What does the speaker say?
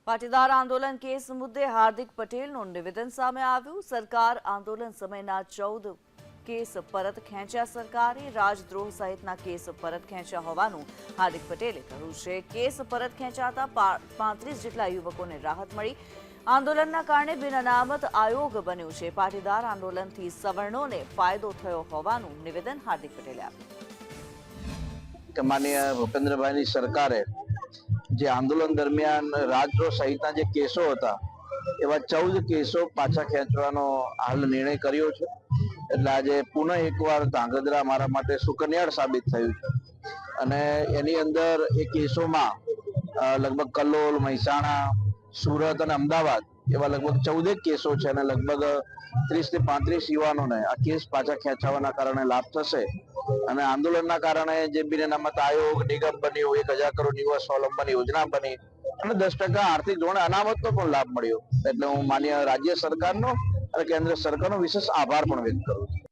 પાટીદાર આંદોલન કેસ મુદ્દે હાર્દિક પટેલનું નિવેદન સામે આવ્યું। સરકાર આંદોલન સમયના 14 કેસ પરત ખેંચ્યા। સરકારે રાજદ્રોહ સહિતના કેસ પરત ખેંચ્યા હોવાનું હાર્દિક પટેલે કહ્યું છે। કેસ પરત ખેંચાતા 35 જેટલા યુવકોને રાહત મળી। આંદોલનના કારણે બિન અનામત આયોગ બન્યું છે। પાટીદાર આંદોલનથી સવર્ણોને ફાયદો થયો હોવાનું નિવેદન હાર્દિક પટેલે આપ્યું। માનનીય ભૂપેન્દ્રભાઈની સરકારે જે આંદોલન દરમિયાન રાજદ્રોહ સહિતના જે કેસો હતા એવા 14 કેસો પાછા ખેંચવાનો હાલ નિર્ણય કર્યો છે। એટલે આજે પુનઃ એકવાર ધાંગધ્રા મારા માટે સુકન્યાળ સાબિત થયું છે અને એની અંદર એ કેસોમાં લગભગ કલોલ, મહેસાણા, સુરત અને અમદાવાદ એવા લગભગ 14 કેસો છે અને લગભગ 30 થી 35 યુવાનોને આ કેસ પાછા ખેંચવાના કારણે લાભ થશે અને આંદોલનના કારણે જે બિન અનામત આયોગ નિગમ બન્યું, 1000 કરોડ યુવા સ્વાવલંબન યોજના બની અને 10% આર્થિક ધોરણે અનામતનો પણ લાભ મળ્યો। એટલે હું માન્ય રાજ્ય સરકારનો અને કેન્દ્ર સરકારનો વિશેષ આભાર પણ વ્યક્ત કરું છું।